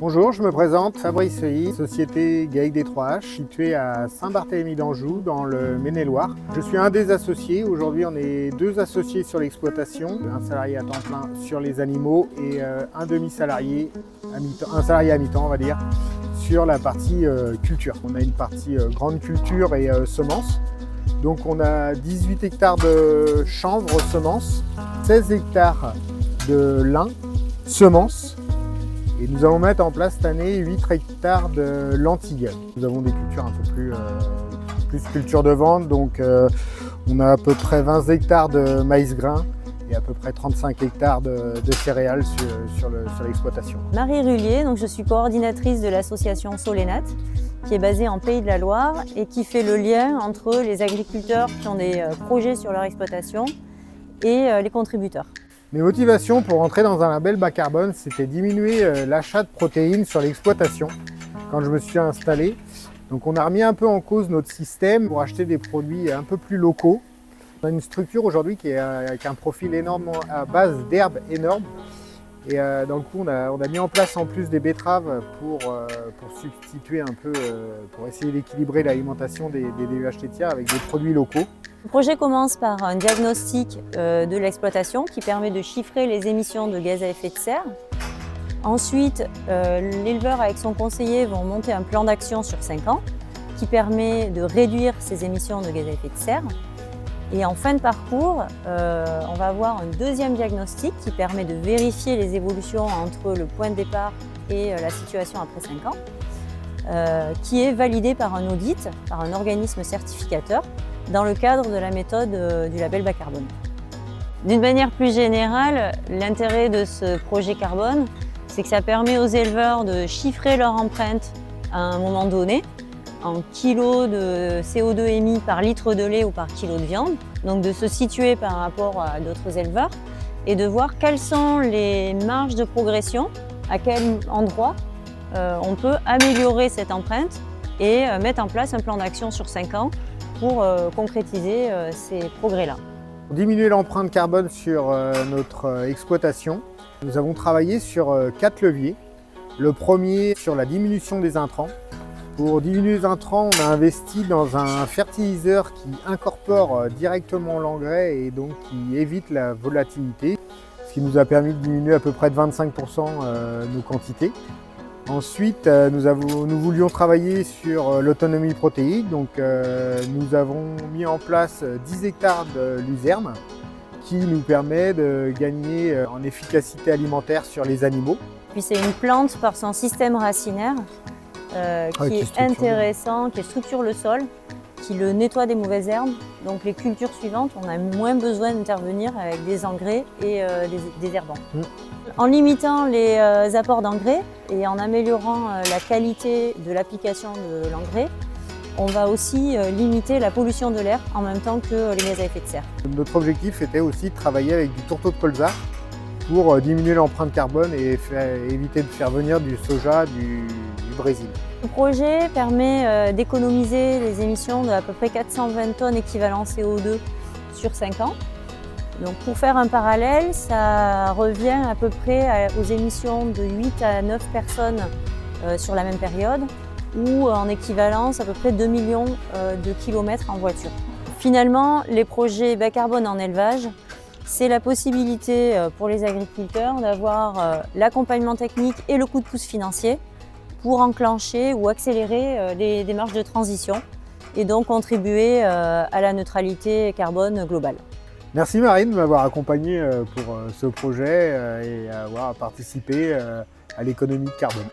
Bonjour, je me présente, Fabrice Feuilly, société GAIC D3H, située à Saint-Barthélemy-d'Anjou, dans le Maine-et-Loire. Je suis un des associés. Aujourd'hui, on est deux associés sur l'exploitation, un salarié à temps plein sur les animaux et un demi-salarié, un salarié à mi-temps, on va dire, sur la partie culture. On a une partie grande culture et semences. Donc on a 18 hectares de chanvre semences, 16 hectares de lin semences. Et nous allons mettre en place cette année 8 hectares de lentilles. Nous avons des cultures un peu plus culture de vente, donc on a à peu près 20 hectares de maïs grain et à peu près 35 hectares de céréales sur l'exploitation. Marie Rullier, donc je suis coordinatrice de l'association Solénat, qui est basée en Pays de la Loire et qui fait le lien entre les agriculteurs qui ont des projets sur leur exploitation et les contributeurs. Mes motivations pour entrer dans un label bas carbone, c'était diminuer l'achat de protéines sur l'exploitation quand je me suis installé. Donc on a remis un peu en cause notre système pour acheter des produits un peu plus locaux. On a une structure aujourd'hui qui est avec un profil énorme à base d'herbes énormes. Et dans le coup, on a mis en place en plus des betteraves pour substituer un peu, pour essayer d'équilibrer l'alimentation des DEH laitières avec des produits locaux. Le projet commence par un diagnostic de l'exploitation qui permet de chiffrer les émissions de gaz à effet de serre. Ensuite, l'éleveur avec son conseiller vont monter un plan d'action sur 5 ans qui permet de réduire ces émissions de gaz à effet de serre. Et en fin de parcours, on va avoir un deuxième diagnostic qui permet de vérifier les évolutions entre le point de départ et la situation après 5 ans, qui est validé par un audit, par un organisme certificateur, dans le cadre de la méthode du label bas carbone. D'une manière plus générale, l'intérêt de ce projet carbone, c'est que ça permet aux éleveurs de chiffrer leur empreinte à un moment donné, en kilos de CO2 émis par litre de lait ou par kilo de viande, donc de se situer par rapport à d'autres éleveurs et de voir quelles sont les marges de progression, à quel endroit on peut améliorer cette empreinte et mettre en place un plan d'action sur 5 ans pour concrétiser ces progrès-là. Pour diminuer l'empreinte carbone sur notre exploitation, nous avons travaillé sur 4 leviers. Le premier sur la diminution des intrants. Pour diminuer les intrants, on a investi dans un fertiliseur qui incorpore directement l'engrais et donc qui évite la volatilité, ce qui nous a permis de diminuer à peu près de 25% nos quantités. Ensuite, nous voulions travailler sur l'autonomie protéique, donc nous avons mis en place 10 hectares de luzerne qui nous permet de gagner en efficacité alimentaire sur les animaux. Puis c'est une plante par son système racinaire qui est intéressant, qui structure le sol, qui le nettoie des mauvaises herbes. Donc les cultures suivantes, on a moins besoin d'intervenir avec des engrais et des herbants. En limitant les apports d'engrais et en améliorant la qualité de l'application de l'engrais, on va aussi limiter la pollution de l'air en même temps que les gaz à effet de serre. Notre objectif était aussi de travailler avec du tourteau de colza pour diminuer l'empreinte carbone et éviter de faire venir du soja du Brésil. Le projet permet d'économiser les émissions de à peu près 420 tonnes équivalent CO2 sur 5 ans. Donc pour faire un parallèle, ça revient à peu près aux émissions de 8 à 9 personnes sur la même période ou en équivalence à peu près 2 millions de kilomètres en voiture. Finalement, les projets bas carbone en élevage, c'est la possibilité pour les agriculteurs d'avoir l'accompagnement technique et le coup de pouce financier pour enclencher ou accélérer les démarches de transition et donc contribuer à la neutralité carbone globale. Merci Marine de m'avoir accompagné pour ce projet et avoir participé à l'économie de carbone.